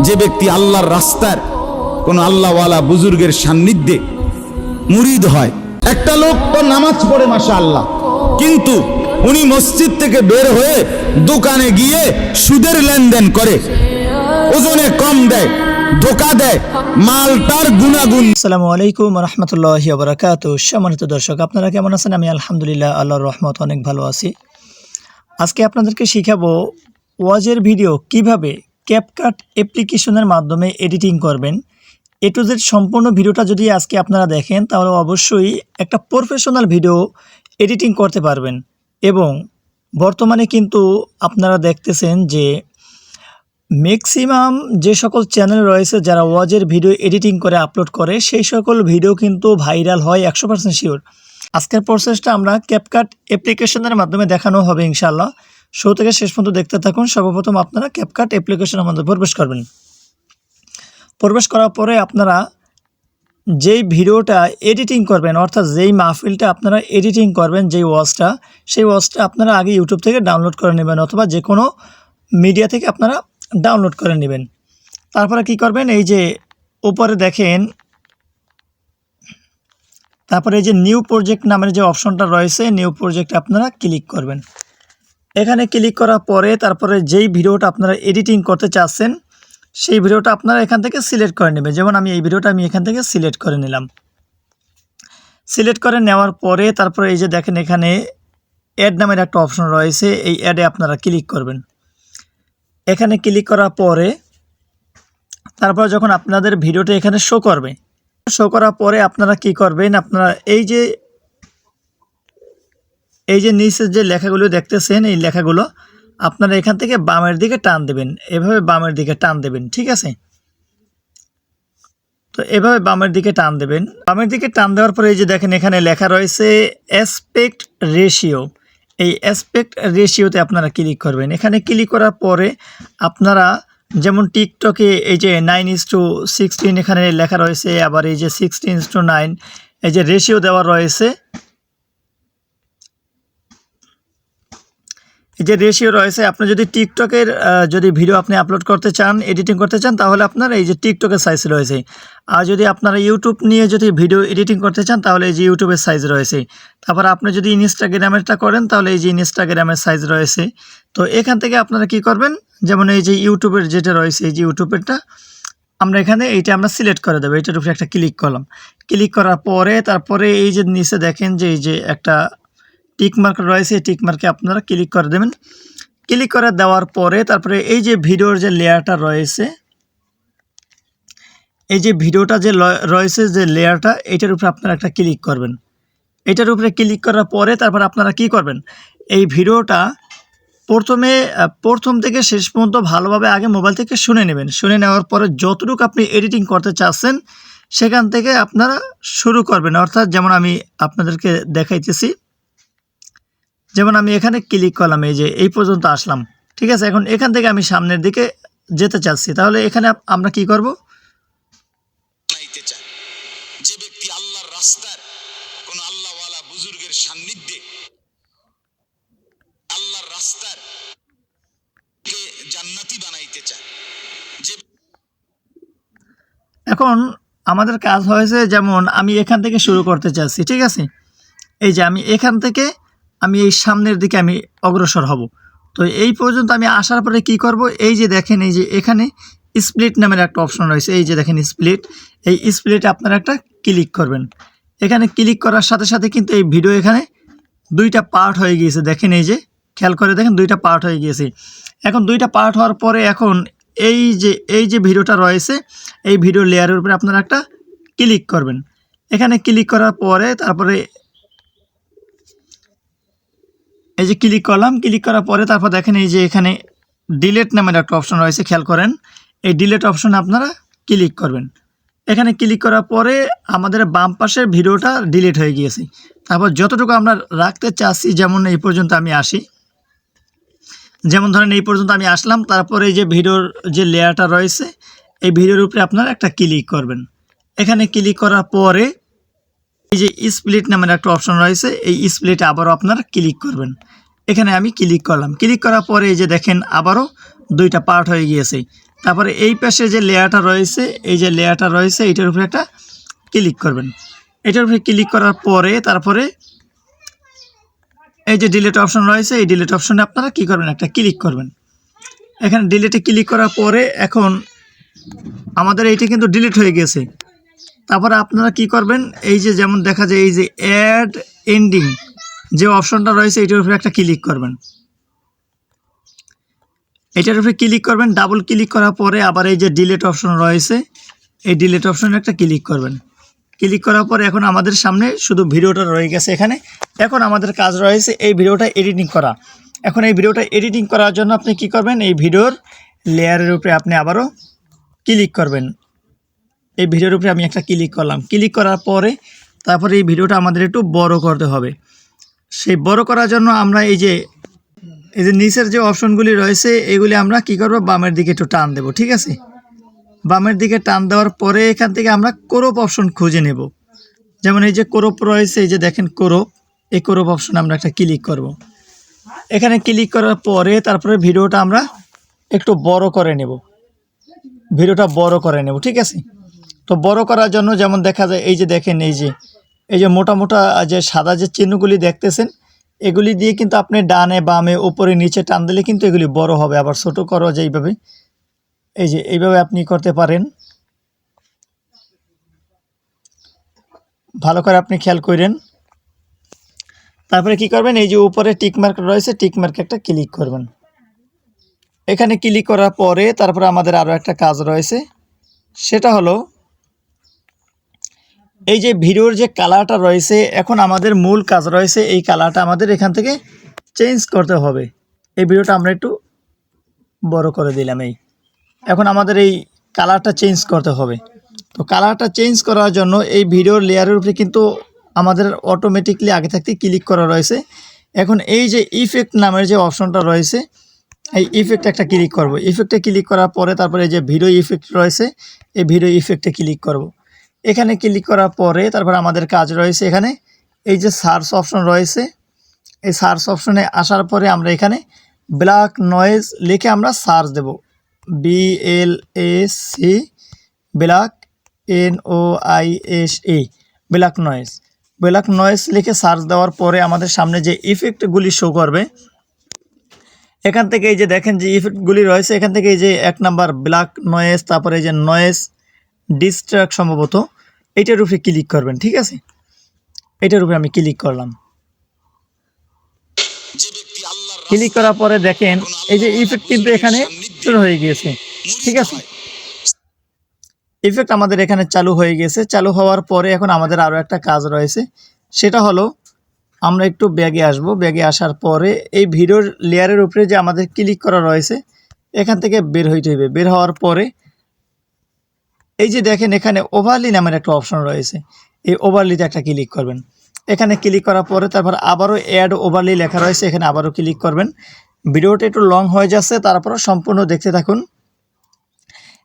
যে ব্যক্তি আল্লাহর রাস্তার কোন আল্লাহওয়ালা বুজুর্গের সান্নিধ্যে মুরিদ হয়। একটা লোক তো নামাজ পড়ে মাশাআল্লাহ, কিন্তু উনি মসজিদ থেকে বের হয়ে দোকানে গিয়ে সুদের লেনদেন করে, ওজনে কম দেয়, ধোকা দেয়, মালটার গুণাগুণ। আসসালামু আলাইকুম রহমতুল্লাহি ওয়া বারাকাতুহু। সম্মানিত দর্শক, আপনারা কেমন আছেন? আমি আলহামদুলিল্লাহ, আল্লাহর রহমত অনেক ভালো আছি। আজকে আপনাদেরকে শিখাবো ওয়াজের ভিডিও কিভাবে ক্যাপকাট অ্যাপ্লিকেশনের মাধ্যমে এডিটিং করবেন। এ টু জেড সম্পূর্ণ ভিডিওটা যদি আজকে আপনারা দেখেন তাহলে অবশ্যই একটা প্রফেশনাল ভিডিও এডিটিং করতে পারবেন। এবং বর্তমানে কিন্তু আপনারা দেখতেছেন যে ম্যাক্সিমাম যে সকল চ্যানেল রয়েছে যারা ওয়াজের ভিডিও এডিটিং করে আপলোড করে, সেই সকল ভিডিও কিন্তু ভাইরাল হয় 100% শিওর। আজকের প্রসেসটা আমরা ক্যাপকাট অ্যাপ্লিকেশনের মাধ্যমে দেখানো হবে ইনশাআল্লাহ। শুরু থেকে শেষ পর্যন্ত দেখতে থাকুন। সর্বপ্রথম আপনারা ক্যাপকাট অ্যাপ্লিকেশনের মধ্যে প্রবেশ করবেন। প্রবেশ করার পরে আপনারা যেই ভিডিওটা এডিটিং করবেন, অর্থাৎ যেই মাহফিলটা আপনারা এডিটিং করবেন, যেই ওয়াজটা, সেই ওয়াজটা আপনারা আগে ইউটিউব থেকে ডাউনলোড করে নেবেন অথবা যে কোনো মিডিয়া থেকে আপনারা ডাউনলোড করে নেবেন। তারপরে কি করবেন, এই যে উপরে দেখেন, তারপরে এই যে নিউ প্রজেক্ট নামের যে অপশনটা রয়েছে, নিউ প্রজেক্টে আপনারা ক্লিক করবেন। এখানে ক্লিক করার পরে তারপরে যেই ভিডিওটা আপনারা এডিটিং করতে চাচ্ছেন সেই ভিডিওটা আপনারা এখান থেকে সিলেক্ট করে নেবেন। যেমন আমি এই ভিডিওটা এখান থেকে সিলেক্ট করে নিলাম। সিলেক্ট করে নেওয়ার পরে তারপরে এই যে দেখেন এখানে অ্যাড নামের একটা অপশন রয়েছে, এই অ্যাডে আপনারা ক্লিক করবেন। এখানে ক্লিক করার পরে তারপর যখন আপনাদের ভিডিওটা এখানে শো করবে, শো করার পরে আপনারা কি করবেন, আপনারা এই যে নিচের যে লেখাগুলো দেখতেছেন, এই লেখাগুলো আপনারা এখান থেকে বামের দিকে টান দেবেন। এভাবে বামের দিকে টান দেবেন, ঠিক আছে? তো এভাবে বামের দিকে টান দেবেন। বামের দিকে টান দেওয়ার পরে এই যে দেখেন এখানে লেখা রয়েছে অ্যাসপেক্ট রেশিও। এই অ্যাসপেক্ট রেশিওতে আপনারা ক্লিক করবেন। এখানে ক্লিক করার পরে আপনারা যেমন টিকটকে এই যে 9:16 এখানে লেখা রয়েছে, আবার এই যে 16:9 এই যে রেশিও দেওয়া রয়েছে, এই যে রেশিও রয়েছে। আপনি যদি টিকটকের যদি ভিডিও আপনি আপলোড করতে চান, এডিটিং করতে চান, তাহলে আপনার এই যে টিকটকের সাইজ রয়েছে। আর যদি আপনারা ইউটিউব নিয়ে যদি ভিডিও এডিটিং করতে চান তাহলে এই যে ইউটিউবের সাইজ রয়েছে। তারপর আপনি যদি ইনস্টাগ্রামেরটা করেন তাহলে এই যে ইনস্টাগ্রামের সাইজ রয়েছে। তো এখান থেকে আপনারা কি করবেন, যেমন এই যে ইউটিউবের যেটা রয়েছে, এই যে ইউটিউবেরটা আমরা এখানে এইটা আমরা সিলেক্ট করে দেবো। এইটার উপরে একটা ক্লিক করলাম। ক্লিক করার পরে তারপরে এই যে নিচে দেখেন যে এই যে একটা টিক মার্ক রয়েছে, টিক মার্কে আপনারা ক্লিক করে দেবেন। ক্লিক করে দেওয়ার পরে তারপরে এই যে ভিডিওর যে লেয়ারটা রয়েছে, এই যে ভিডিওটা যে রয়েছে যে লেয়ারটা, এটার উপরে আপনারা একটা ক্লিক করবেন। এটার উপরে ক্লিক করার পরে তারপর আপনারা কি করবেন, এই ভিডিওটা প্রথম থেকে শেষ পর্যন্ত ভালোভাবে আগে মোবাইল থেকে শুনে নেবেন। শুনে নেওয়ার পরে যতটুকু আপনি এডিটিং করতে চাচ্ছেন সেখান থেকে আপনারা শুরু করবেন। অর্থাৎ যেমন আমি আপনাদেরকে দেখাইতেছি, যেমন আমি এখানে ক্লিক করলাম, এই যে এই পর্যন্ত আসলাম, ঠিক আছে? এখন এখান থেকে আমি সামনের দিকে যেতে চাচ্ছি, তাহলে এখানে আমরা কি করব, যে ব্যক্তি আল্লাহর রাস্তার কোন আল্লাহওয়ালা বুজুর্গের সান্নিধ্যে আল্লাহর রাস্তার কে জান্নাতি বানাইতে চায়। যে এখন আমাদের কাজ হয়েছে, যেমন আমি এখান থেকে শুরু করতে চাচ্ছি, ঠিক আছে? এই যে আমি এখান থেকে আমি এই সামনের দিকে আমি অগ্রসর হব। তো এই পর্যন্ত আমি আসার পরে কি করব, এই যে দেখেন এই যে এখানে স্প্লিট নামের একটা অপশন রয়েছে, এই যে দেখেন স্প্লিট, এই স্প্লিটে আপনারা একটা ক্লিক করবেন। এখানে ক্লিক করার সাথে সাথে কিন্তু এই ভিডিও এখানে দুইটা পার্ট হয়ে গিয়েছে। দেখেন এই যে খেয়াল করে দেখেন দুইটা পার্ট হয়ে গিয়েছে। এখন দুইটা পার্ট হওয়ার পরে এখন এই যে ভিডিওটা রয়েছে, এই ভিডিও লেয়ারের উপরে আপনারা একটা ক্লিক করবেন। এখানে ক্লিক করার পরে তারপরে এই যে ক্লিক করলাম। ক্লিক করার পরে তারপর দেখেন এই যে এখানে ডিলেট নামের একটা অপশন রয়েছে, খেয়াল করেন। এই ডিলেট অপশনে আপনারা ক্লিক করবেন। এখানে ক্লিক করার পরে আমাদের বাম পাশের ভিডিওটা ডিলিট হয়ে গিয়েছে। তারপর যতটুকু আমরা রাখতে চাচ্ছি, যেমন এই পর্যন্ত আমি আসি, যেমন ধরেন এই পর্যন্ত আমি আসলাম, তারপরে এই যে ভিডিওর যে লেয়ারটা রয়েছে, এই ভিডিওর উপরে আপনারা একটা ক্লিক করবেন। এখানে ক্লিক করার পরে এই যে স্প্লিট নামের একটা অপশন রয়েছে, এই স্প্লিটে আবারও আপনারা ক্লিক করবেন। এখানে আমি ক্লিক করলাম। ক্লিক করার পরে এই যে দেখেন আবারও দুইটা পার্ট হয়ে গিয়েছে। তারপরে এই পাশে যে লেয়ারটা রয়েছে, এই যে লেয়ারটা রয়েছে এটার উপরে একটা ক্লিক করবেন। এটার উপরে ক্লিক করার পরে তারপরে এই যে ডিলিট অপশন রয়েছে, এই ডিলিট অপশনে আপনারা কি করবেন, একটা ক্লিক করবেন। এখানে ডিলিটে ক্লিক করার পরে এখন আমাদের এইটা কিন্তু ডিলিট হয়ে গেছে। তারপরে আপনারা কি করবেন, এই যে যেমন দেখা যায় এই যে অ্যাড এন্ডিং যে অপশনটা রয়েছে এটার উপরে একটা ক্লিক করবেন। এটার উপরে ক্লিক করবেন, ডাবল ক্লিক করার পরে আবার এই যে ডিলিট অপশন রয়েছে এই ডিলিট অপশনে একটা ক্লিক করবেন। ক্লিক করার পরে এখন আমাদের সামনে শুধু ভিডিওটা রয়ে গেছে এখানে। এখন আমাদের কাজ রয়েছে এই ভিডিওটা এডিটিং করা। এখন এই ভিডিওটা এডিটিং করার জন্য আপনি কি করবেন, এই ভিডিওর লেয়ারের উপরে আপনি আবারও ক্লিক করবেন। এই ভিডিওর উপরে আমি একটা ক্লিক করলাম। ক্লিক করার পরে তারপরে এই ভিডিওটা আমাদের একটু বড় করতে হবে। সেই বড় করার জন্য আমরা এই যে নিচের যে অপশনগুলি রয়েছে এগুলি আমরা কি করব, বামের দিকে একটু টান দেব। ঠিক আছে, বামের দিকে টান দেওয়ার পরে এখান থেকে আমরা ক্রপ অপশন খুঁজে নেব। যেমন এই যে ক্রপ রয়েছে, এই যে দেখেন ক্রপ, এই ক্রপ অপশনে আমরা একটা ক্লিক করব। এখানে ক্লিক করার পরে তারপরে ভিডিওটা আমরা একটু বড় করে নেব, ভিডিওটা বড় করে নেব। ঠিক আছে, তো বড় করার জন্য যেমন দেখা যায় এই যে দেখেন এই যে মোটা মোটা যে সাদা যে চিহ্নগুলি দেখতেছেন এগুলি দিয়ে কিন্তু আপনি ডানে বামে উপরে নিচে টান দিলে কিন্তু এগুলি বড় হবে। আবার ছোট করো যে এইভাবে, এই যে এইভাবে আপনি করতে পারেন। ভালো করে আপনি খেয়াল করেন। তারপরে কি করবেন, এই যে উপরে টিক মার্ক রয়েছে টিক মার্কে একটা ক্লিক করবেন। এখানে ক্লিক করার পরে তারপরে আমাদের আরও একটা কাজ রয়েছে, সেটা হলো এই যে ভিডিওর যে কালারটা রয়েছে, এখন আমাদের মূল কাজ রয়েছে এই কালারটা আমাদের এখান থেকে চেঞ্জ করতে হবে। এই ভিডিওটা আমরা একটু বড় করে দিলাম। এখন আমাদের এই কালারটা চেঞ্জ করতে হবে। তো কালারটা চেঞ্জ করার জন্য এই ভিডিওর লেয়ারের উপরে কিন্তু আমাদের অটোমেটিকলি আগে থাকতে ক্লিক করা রয়েছে। এখন এই যে ইফেক্ট নামের যে অপশনটা রয়েছে এই ইফেক্টে একটা ক্লিক করব। ইফেক্টে ক্লিক করার পরে তারপরে এই যে ভিডিও ইফেক্ট রয়েছে এই ভিডিও ইফেক্টে ক্লিক করব। এখানে ক্লিক করার পরে তারপর আমাদের কাজ রয়েছে এখানে এই যে সার্চ অপশন রয়েছে, এই সার্চ অপশনে আসার পরে আমরা এখানে ব্ল্যাক নয়েজ লিখে আমরা সার্চ দেব। BLAC black NOISE black noise. Black noise লিখে সার্চ দেওয়ার পরে আমাদের সামনে যে ইফেক্টগুলি শো করবে এখান থেকে এই যে দেখেন যে ইফেক্টগুলি রয়েছে এখান থেকে এই যে 1 নাম্বার ব্ল্যাক নয়েজ, তারপরে এই যে নয়েজ ডিস্ট্রাক্ট সম্ভবত এইটার উপরে ক্লিক করবেন। ঠিক আছে, এটার উপরে আমি ক্লিক করলাম। ক্লিক করার পরে দেখেন এই যে ইফেক্ট কিন্তু এখানে শুরু হয়ে গিয়েছে। ঠিক আছে, ইফেক্ট আমাদের এখানে চালু হয়ে গেছে। চালু হওয়ার পরে এখন আমাদের আরও একটা কাজ রয়েছে, সেটা হলো আমরা একটু ব্যাগে আসব। ব্যাগে আসার পরে এই ভিডিওর লেয়ারের উপরে যে আমাদের ক্লিক করা রয়েছে এখান থেকে বের হইতে হবে। বের হওয়ার পরে এই যে দেখেন এখানে ওভারলি নামের একটা অপশন রয়েছে, এই ওভারলিতে একটা ক্লিক করবেন। এখানে ক্লিক করার পরে তারপর আবারও অ্যাড ওভারলি লেখা রয়েছে, এখানে আবারও ক্লিক করবেন। ভিডিওটা একটু লং হয়ে যাচ্ছে, তারপরও সম্পূর্ণ দেখতে থাকুন।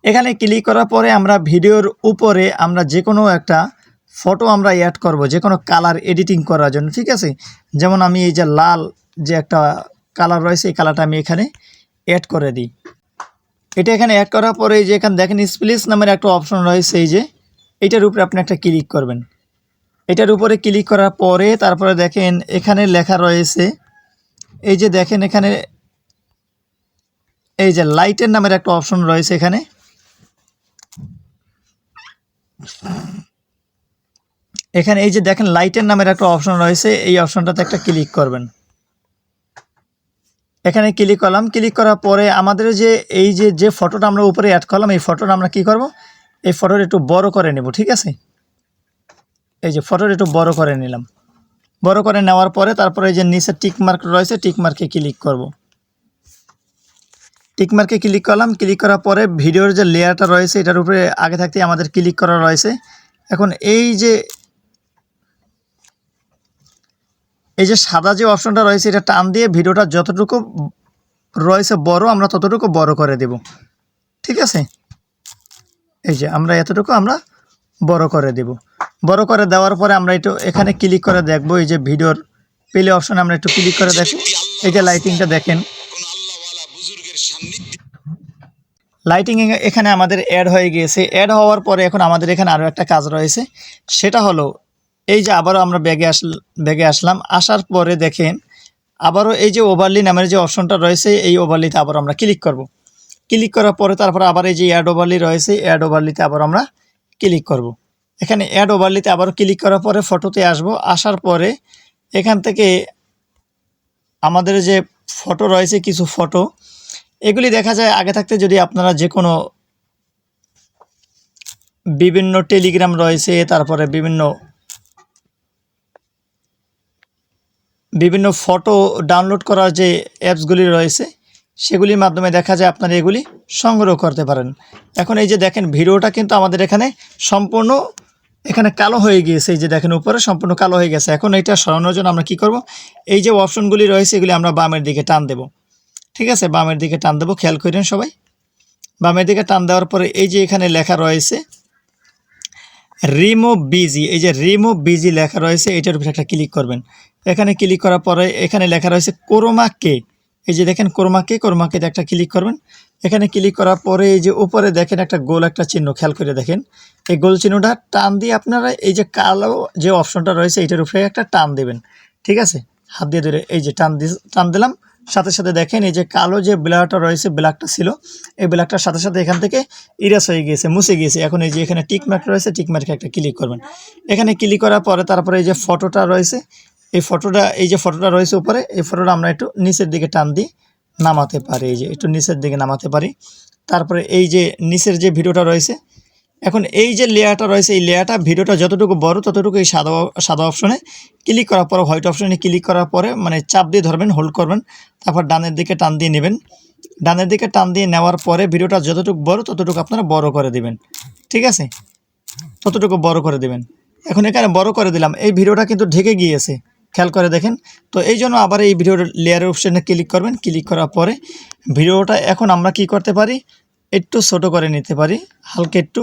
এখানে ক্লিক করার পরে আমরা ভিডিওর উপরে আমরা যে কোনো একটা ফটো আমরা অ্যাড করব, যে কোনো কালার এডিটিং করার জন্য। ঠিক আছে, যেমন আমি এই যে লাল যে একটা কালার রয়েছে এই কালারটা আমি এখানে অ্যাড করে দিই। এটা এখানে অ্যাড করার পরে এই যে এখানে দেখেন স্প্লিস নামের একটা অপশন রয়েছে, এই যে এটার উপরে আপনি একটা ক্লিক করবেন। এটার উপরে ক্লিক করার পরে তারপরে দেখেন এখানে লেখা রয়েছে, এই যে দেখেন এখানে এই যে লাইটের নামের একটা অপশন রয়েছে। এখানে এই যে দেখেন লাইটের নামের একটা অপশন রয়েছে, এই অপশনটাতে একটা ক্লিক করবেন। এখানে ক্লিক করলাম। ক্লিক করার পরে আমাদের যে এই যে ফটোটা আমরা উপরে অ্যাড করলাম এই ফটোটা আমরা কি করব, এই ফটোটা একটু বড় করে নেব। ঠিক আছে, এই যে ফটোটা একটু বড় করে নিলাম। বড় করে নেওয়ার পরে তারপরে এই যে নিচে টিক মার্ক রয়েছে টিক মার্কে ক্লিক করব। টিক মার্কে ক্লিক করলাম। ক্লিক করার পরে ভিডিওর যে লেয়ারটা রয়েছে এটার উপরে আগে থাকতে আমাদের ক্লিক করা রয়েছে। এখন এই যে সাদা যে অপশনটা রয়েছে এটা টান দিয়ে ভিডিওটা যতটুকু রয়েছে বড় আমরা ততটুকু বড় করে দেব। ঠিক আছে, এই যে আমরা এতটুকু আমরা বড় করে দেব। বড় করে দেওয়ার পরে আমরা একটু এখানে ক্লিক করে দেখব, এই যে ভিডিওর প্লে অপশনে আমরা একটু ক্লিক করে দেখব। এই যে লাইটিংটা দেখেন, লাইটিং এখানে আমাদের অ্যাড হয়ে গিয়েছে। অ্যাড হওয়ার পরে এখন আমাদের এখানে আরও একটা কাজ রয়েছে, সেটা হলো এই যে আবারও আমরা ব্যাগে আসলাম, আসার পরে দেখেন আবারও এই যে ওভারলি নামের যে অপশনটা রয়েছে এই ওভারলিতে আবার আমরা ক্লিক করব। ক্লিক করার পরে তারপরে আবার এই যে অ্যাড ওভারলি রয়েছে, অ্যাড ওভারলিতে আবার আমরা ক্লিক করব। এখানে অ্যাড ওভারলিতে আবারও ক্লিক করার পরে ফটোতে আসব। আসার পরে এখান থেকে আমাদের যে ফটো রয়েছে, কিছু ফটো এগুলি দেখা যায় আগে থাকতে যদি আপনারা যে কোনো বিভিন্ন টেলিগ্রাম রয়েছে, তারপরে বিভিন্ন ফটো ডাউনলোড করার যে অ্যাপসগুলি রয়েছে সেগুলির মাধ্যমে দেখা যায় আপনারা এগুলি সংগ্রহ করতে পারেন। এখন এই যে দেখেন ভিডিওটা কিন্তু আমাদের এখানে সম্পূর্ণ এখানে কালো হয়ে গিয়েছে, এই যে দেখেন উপরে সম্পূর্ণ কালো হয়ে গেছে। এখন এটা সরানোর জন্য আমরা কি করব, এই যে অপশনগুলি রয়েছে এগুলি আমরা বামের দিকে টান দেব। ঠিক আছে, বামের দিকে টান দেবো, খেয়াল করেন সবাই। বামের দিকে টান দেওয়ার পরে এই যে এখানে লেখা রয়েছে রিমুভ বিজি, এই যে রিমুভ বিজি লেখা রয়েছে এটার উপরে একটা ক্লিক করবেন। এখানে ক্লিক করার পরে এখানে লেখা রয়েছে ক্রোমা কে, এই যে দেখেন ক্রোমা কেতে একটা ক্লিক করবেন। এখানে ক্লিক করার পরে এই যে উপরে দেখেন একটা গোল একটা চিহ্ন, খেয়াল করে দেখেন এই গোল চিহ্নটা টান দিয়ে আপনারা এই যে কালো যে অপশনটা রয়েছে এটার উপরে একটা টান দেবেন। ঠিক আছে, হাত দিয়ে ধরে এই যে টান দিলাম, সাথে সাথে দেখেন এই যে কালো যে ব্ল্যাকটা রয়েছে, ব্ল্যাকটা ছিল এই ব্ল্যাকটার সাথে সাথে এখান থেকে ইরেজ হয়ে গিয়েছে, মুছে গিয়েছে। এখন এই যে এখানে টিক মার্ক রয়েছে, টিক মার্কে একটা ক্লিক করবেন। এখানে ক্লিক করার পরে তারপরে এই যে ফটোটা রয়েছে, এই যে ফটোটা রয়েছে উপরে, এই ফটোটা আমরা একটু নিচের দিকে টান দিয়ে নামাতে পারি, এই যে একটু নিচের দিকে নামাতে পারি। তারপরে এই যে নিচের যে ভিডিওটা রয়েছে, এখন এই যে লেয়ারটা রয়েছে এই লেয়ারটা ভিডিওটা যতটুকু বড় ততটুকু এই সাদা অপশনে ক্লিক করার পরে, হোয়াইট অপশনে ক্লিক করার পরে মানে চাপ দিয়ে ধরবেন, হোল্ড করবেন, তারপর ডানের দিকে টান দিয়ে নেবেন। ডানের দিকে টান দিয়ে নেওয়ার পরে ভিডিওটা যতটুকু বড় ততটুকু আপনারা বড় করে দিবেন। ঠিক আছে, ততটুকু বড় করে দিবেন। এখন এখানে বড় করে দিলাম, এই ভিডিওটা কিন্তু ঢেকে গিয়েছে, খেয়াল করে দেখেন। তো এই জন্য আবার এই ভিডিওর লেয়ারের অপশনে ক্লিক করবেন। ক্লিক করার পরে ভিডিওটা এখন আমরা কি করতে পারি, একটু ছোট করে নিতে পারি, হালকা একটু,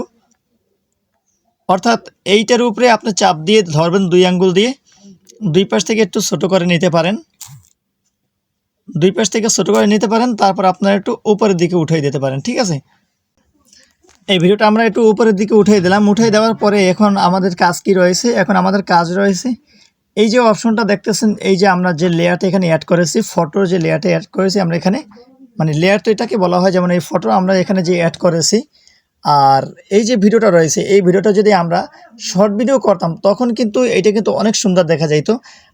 অর্থাৎ এইটার উপরে আপনি চাপ দিয়ে ধরবেন দুই আঙ্গুল দিয়ে, দুই পাশ থেকে একটু ছোট করে নিতে পারেন, দুই পাশ থেকে ছোট করে নিতে পারেন। তারপর আপনারা একটু উপরের দিকে উঠিয়ে দিতে পারেন। ঠিক আছে, এই ভিডিওটা আমরা একটু উপরের দিকে উঠিয়ে দিলাম। উঠিয়ে দেওয়ার পরে এখন আমাদের কাজ কি রয়েছে, এখন আমাদের কাজ রয়েছে এই যে অপশনটা দেখতেছেন, এই যে আমরা যে লেয়ারটা এখানে অ্যাড করেছি, ফটোর যে লেয়ারটা অ্যাড করেছি আমরা এখানে, মানে লেয়ার তো এটাকে বলা হয়, যেমন এই ফটো আমরা এখানে যে অ্যাড করেছি, আর এই যে ভিডিওটা রয়েছে এই ভিডিওটা যদি আমরা শর্ট ভিডিও করতাম তখন কিন্তু এটা কিন্তু অনেক সুন্দর দেখা যাইতো।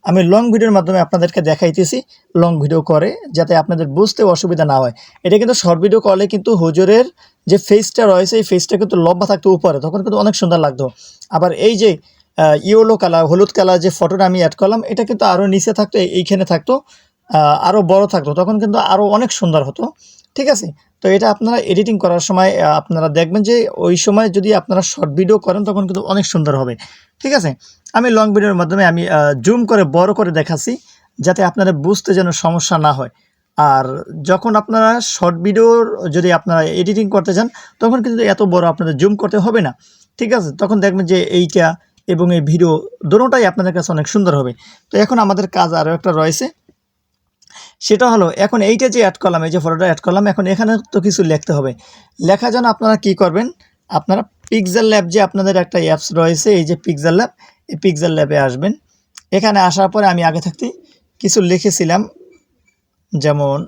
আমি লং ভিডিওর মাধ্যমে আপনাদেরকে দেখাইতেছি লং ভিডিও করে, যাতে আপনাদের বুঝতে অসুবিধা না হয়। এটা কিন্তু শর্ট ভিডিও করলে কিন্তু হুজুরের যে ফেসটা রয়েছে এই ফেসটা কিন্তু লম্বা থাকতো উপরে, তখন কিন্তু অনেক সুন্দর লাগতো। আবার এই যে ইয়েলো কালার, হলুদ কালার যে ফটোটা আমি অ্যাড করলাম এটা কিন্তু আরও নিচে থাকতো, এইখানে থাকতো, আরও বড় থাকতো, তখন কিন্তু আরও অনেক সুন্দর হতো। ঠিক আছে, তো এটা আপনারা এডিটিং করার সময় আপনারা দেখবেন যে ওই সময় যদি আপনারা শর্ট ভিডিও করেন তখন কিন্তু অনেক সুন্দর হবে। ঠিক আছে, আমি লং ভিডিওর মাধ্যমে আমি জুম করে বড় করে দেখাচ্ছি যাতে আপনারা বুঝতে যেন সমস্যা না হয়। আর যখন আপনারা শর্ট ভিডিওর যদি আপনারা এডিটিং করতে চান তখন কিন্তু এত বড় আপনাদের জুম করতে হবে না। ঠিক আছে, তখন দেখবেন যে এইটা এবং এই ভিডিও দুটোটাই আপনাদের কাছে অনেক সুন্দর হবে। তো এখন আমাদের কাজ আরও একটা রয়েছে, সেটা হলো এখন এইটা যে অ্যাড করলাম, এই যে ফটোটা অ্যাড করলাম, এখন এখানে তো কিছু লিখতে হবে। লেখার জন্য আপনারা কি করবেন, আপনারা পিক্সেল ল্যাব যে আপনাদের একটা অ্যাপস রয়েছে, এই যে পিক্সেল ল্যাব, এই পিক্সেল ল্যাবে আসবেন। এখানে আসার পরে আমি আগে থাকতে কিছু লিখেছিলাম, যেমন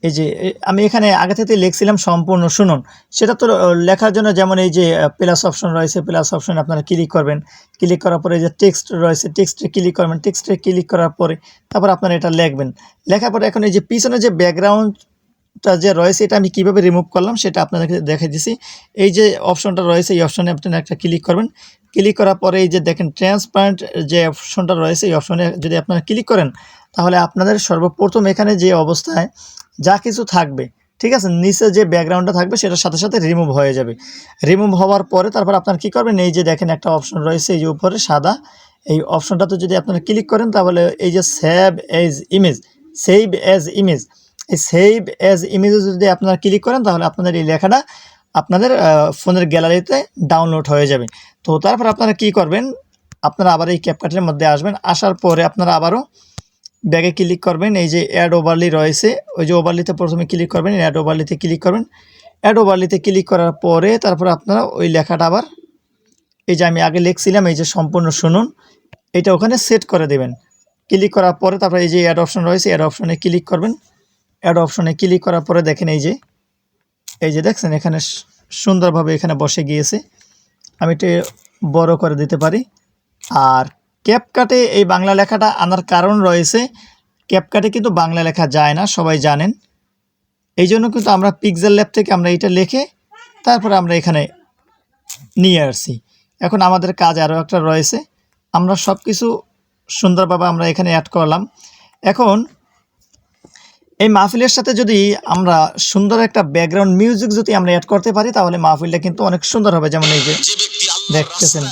এই যে আমি এখানে আগে থেকে লিখছিলাম সম্পূর্ণ শুনুন, সেটা তো লেখার জন্য যেমন এই যে প্লাস অপশন রয়েছে, প্লাস অপশন আপনারা ক্লিক করবেন। ক্লিক করার পরে এই যে টেক্সট রয়েছে, টেক্সটে ক্লিক করবেন। টেক্সটে ক্লিক করার পরে তারপর আপনারা এটা লিখবেন। লেখার পরে এখন এই যে পিছনে যে ব্যাকগ্রাউন্ডটা যে রয়েছে এটা আমি কীভাবে রিমুভ করলাম সেটা আপনাদেরকে দেখে দিছি। এই যে অপশনটা রয়েছে এই অপশনে আপনারা একটা ক্লিক করবেন। ক্লিক করার পরে এই যে দেখেন ট্রান্সপারেন্ট যে অপশনটা রয়েছে এই অপশনে যদি আপনারা ক্লিক করেন তাহলে আপনাদের সর্বপ্রথম এখানে যে অবস্থায় যা কিছু থাকবে, ঠিক আছে, নিচে যে ব্যাকগ্রাউন্ডটা থাকবে সেটার সাথে সাথে রিমুভ হয়ে যাবে। রিমুভ হওয়ার পরে তারপর আপনারা কী করবেন, এই যে দেখেন একটা অপশন রয়েছে এই যে উপরে সাদা, এই অপশনটাতে যদি আপনারা ক্লিক করেন তাহলে এই যে সেভ অ্যাজ ইমেজ, এই সেভ অ্যাজ ইমেজে যদি আপনারা ক্লিক করেন তাহলে আপনাদের এই লেখাটা আপনাদের ফোনের গ্যালারিতে ডাউনলোড হয়ে যাবে। তো তারপর আপনারা কি করবেন, আপনারা আবার এই ক্যাপকাটের মধ্যে আসবেন। আসার পরে আপনারা আবারও ব্যাগে ক্লিক করবেন, এই যে অ্যাড ওভারলি রয়েছে, ওই যে ওভারলিতে প্রথমে ক্লিক করবেন, অ্যাড ওভারলিতে ক্লিক করবেন। অ্যাড ওভারলিতে ক্লিক করার পরে তারপরে আপনারা ওই লেখাটা আবার এই যে আমি আগে লিখছিলাম এই যে সম্পূর্ণ শুনুন, এটা ওখানে সেট করে দেবেন। ক্লিক করার পরে তারপরে এই যে অ্যাড অপশন রয়েছে, অ্যাড অপশনে ক্লিক করবেন। অ্যাড অপশনে ক্লিক করার পরে দেখেন এই যে দেখছেন এখানে সুন্দরভাবে এখানে বসে গিয়েছে। আমি এটা বড় করে দিতে পারি। আর ক্যাপকাটে এই বাংলা লেখাটা আনার কারণ রয়েছে, ক্যাপকাটে কিন্তু বাংলা লেখা যায় না, সবাই জানেন। এই জন্য কিন্তু আমরা পিক্সেল ল্যাব থেকে আমরা এটা লিখে তারপরে আমরা এখানে নিয়ে আসছি। এখন আমাদের কাজ আরও একটা রয়েছে, আমরা সব কিছু সুন্দরভাবে আমরা এখানে অ্যাড করলাম। এখন এই মাহফিলের সাথে যদি আমরা সুন্দর একটা ব্যাকগ্রাউন্ড মিউজিক যদি আমরা অ্যাড করতে পারি তাহলে মাহফিলটা কিন্তু অনেক সুন্দর হবে। যেমন এই যে দেখতেছেন,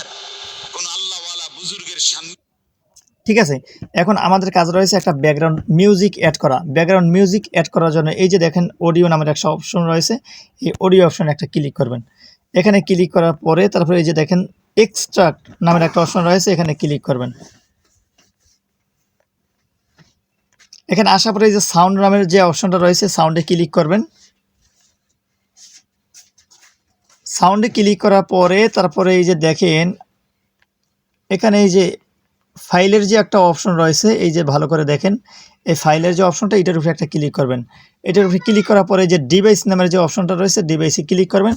ঠিক আছে। এখন আমাদের কাজ রয়েছে একটা ব্যাকগ্রাউন্ড মিউজিক অ্যাড করা। ব্যাকগ্রাউন্ড মিউজিক অ্যাড করার জন্য এই যে দেখেন অডিও নামের একটা অপশন রয়েছে, এই অডিও অপশনে একটা ক্লিক করবেন। এখানে ক্লিক করার পরে তারপরে এই যে দেখেন এক্সট্রাক্ট নামের একটা অপশন রয়েছে, এখানে ক্লিক করবেন। এখানে আসার পরে এই যে সাউন্ড নামের যে অপশনটা রয়েছে, সাউন্ডে ক্লিক করবেন। সাউন্ডে ক্লিক করার পরে তারপরে এই যে দেখেন এখানে এই যে ফাইলের যে একটা অপশন রয়েছে, এই যে ভালো করে দেখেন এই ফাইলের যে অপশনটা, এটার উপরে একটা ক্লিক করবেন। এটার উপরে ক্লিক করার পরে যে ডিভাইস নামের যে অপশনটা রয়েছে, ডিভাইসে ক্লিক করবেন।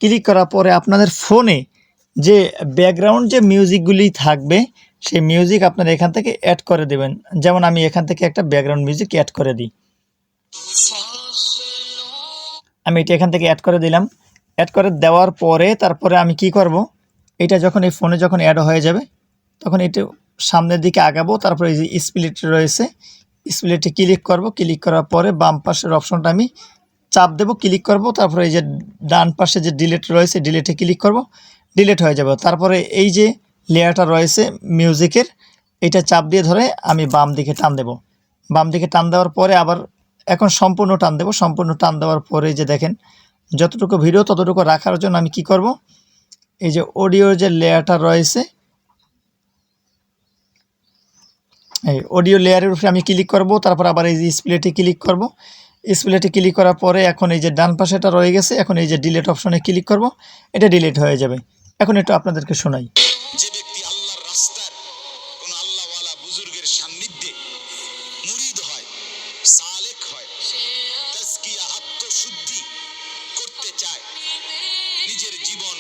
ক্লিক করার পরে আপনাদের ফোনে যে ব্যাকগ্রাউন্ড যে মিউজিকগুলি থাকবে সেই মিউজিক আপনারা এখান থেকে অ্যাড করে দেবেন। যেমন আমি এখান থেকে একটা ব্যাকগ্রাউন্ড মিউজিক অ্যাড করে দিই। আমি এটা এখান থেকে অ্যাড করে দিলাম। অ্যাড করে দেওয়ার পরে তারপরে আমি কি করব, এটা যখন এই ফোনে যখন অ্যাড হয়ে যাবে তখন এটা সামনের দিকে আগাবো। তারপরে এই যে স্প্লিট রয়েছে, স্প্লিটে ক্লিক করব। ক্লিক করার পরে বাম পাশের অপশনটা আমি চাপ দেব, ক্লিক করব। তারপরে এই যে ডান পাশে যে ডিলিট রয়েছে, ডিলিটে ক্লিক করব, ডিলিট হয়ে যাবে। তারপরে এই যে লেয়ারটা রয়েছে মিউজিকের, এটা চাপ দিয়ে ধরে আমি বাম দিকে টান দেব। বাম দিকে টান দেওয়ার পরে আবার এখন সম্পূর্ণ টান দেব। সম্পূর্ণ টান দেওয়ার পরে যে দেখেন যতটুকু ভিডিও ততটুকু রাখার জন্য আমি কি করব, এই যে অডিওর যে লেয়ারটা রয়েছে, এই অডিও লেয়ারের উপরে আমি ক্লিক করব। তারপর আবার এই যে স্প্লিটে ক্লিক করব। স্প্লিটে ক্লিক করার পরে এখন এই যে ডান পাশেটা রয়ে গেছে, এখন এই যে ডিলিট অপশনে ক্লিক করব, এটা ডিলিট হয়ে যাবে। এখন একটু আপনাদেরকে শোনাই। যে ব্যক্তি আল্লাহর রাস্তার কোন আল্লাহওয়ালা বুজুর্গের সান্নিধ্যে মুরিদ হয়, সালেক হয়, তাজকিয়া আত্মশুদ্ধি করতে চায় নিজের জীবন।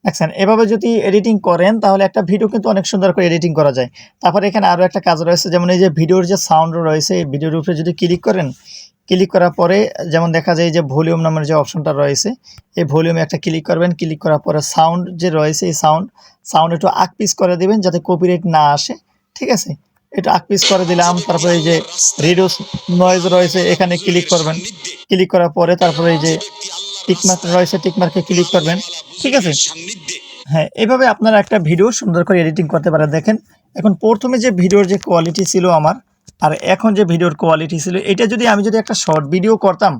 দেখছেন এভাবে যদি এডিটিং করেন তাহলে একটা ভিডিও কিন্তু অনেক সুন্দর করে এডিটিং করা যায়। তারপরে এখানে আরও একটা কাজ রয়েছে, যেমন এই যে ভিডিওর যে সাউন্ড রয়েছে, এই ভিডিওর উপরে যদি ক্লিক করেন, ক্লিক করার পরে যেমন দেখা যায় যে ভলিউম নামের যে অপশনটা রয়েছে, এই ভলিউমে একটা ক্লিক করবেন। ক্লিক করার পরে সাউন্ড যে রয়েছে, এই সাউন্ড একটু আকপিস করে দিবেন যাতে কপিরাইট না আসে, ঠিক আছে। একটু আকপিস করে দিলাম। তারপরে এই যে রিডিউস নয়েজ রয়েছে, এখানে ক্লিক করবেন। ক্লিক করার পরে তারপরে এই যে টিকমার্ক রয়েছে, টিকমার্কে ক্লিক করবেন, ঠিক আছে। হ্যাঁ, এইভাবে আপনারা একটা ভিডিও সুন্দর করে এডিটিং করতে পারেন। দেখেন এখন প্রথমে যে ভিডিওর যে কোয়ালিটি ছিল আমার, আর এখন যে ভিডিওর কোয়ালিটি ছিল, এটা যদি আমি যদি একটা শর্ট ভিডিও করতাম,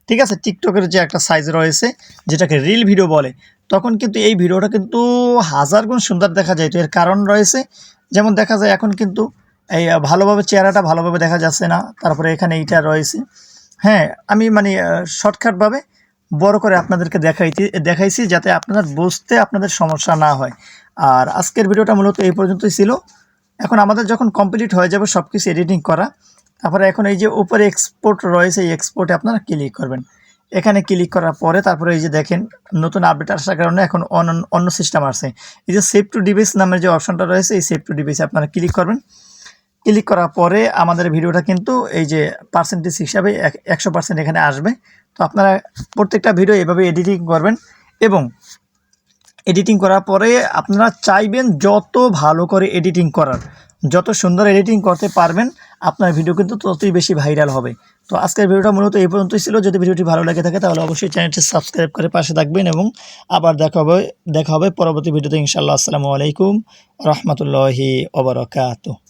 ঠিক আছে, টিকটকের যে একটা সাইজ রয়েছে যেটাকে রিল ভিডিও বলে, তখন কিন্তু এই ভিডিওটা কিন্তু 1000 গুণ সুন্দর দেখা যায়। তো এর কারণ রয়েছে, যেমন দেখা যায় এখন কিন্তু এই ভালোভাবে চেহারাটা ভালোভাবে দেখা যাচ্ছে না। তারপরে এখানে এইটা রয়েছে। হ্যাঁ, আমি মানে শর্টকাটভাবে বড় করে আপনাদেরকে দেখাইছি যাতে আপনারা বুঝতে আপনাদের সমস্যা না হয়। আর আজকের ভিডিওটা মূলত এই পর্যন্তই ছিল। এখন আমাদের যখন কমপ্লিট হয়ে যাবে সব কিছু এডিটিং করা, তারপরে এখন এই যে উপরে এক্সপোর্ট রয়েছে, এই এক্সপোর্টে আপনারা ক্লিক করবেন। এখানে ক্লিক করার পরে তারপরে এই যে দেখেন নতুন আপডেট আসার কারণে এখন অন্য সিস্টেম আসছে। এই যে সেভ টু ডিভাইস নামের যে অপশনটা রয়েছে, এই সেভ টু ডিভাইসে আপনারা ক্লিক করবেন। ক্লিক করার পরে আমাদের ভিডিওটা কিন্তু এই যে পার্সেন্টেজ হিসাবে 100% এখানে আসবে। তো আপনারা প্রত্যেকটা ভিডিও এভাবে এডিটিং করবেন, এবং এডিটিং করার পরে আপনারা চাইবেন যত ভালো করে এডিটিং করার, যত সুন্দর এডিটিং করতে পারবেন আপনার ভিডিও কিন্তু ততই বেশি ভাইরাল হবে। তো আজকের ভিডিওটা মূলত এই পর্যন্তই ছিল। যদি ভিডিওটি ভালো লেগে থাকে তাহলে অবশ্যই চ্যানেলটি সাবস্ক্রাইব করে পাশে থাকবেন, এবং আবার দেখা হবে পরবর্তী ভিডিওতে ইনশাআল্লাহ। আসসালামু আলাইকুম রহমতুল্লাহি ওয়া বারাকাতুহু।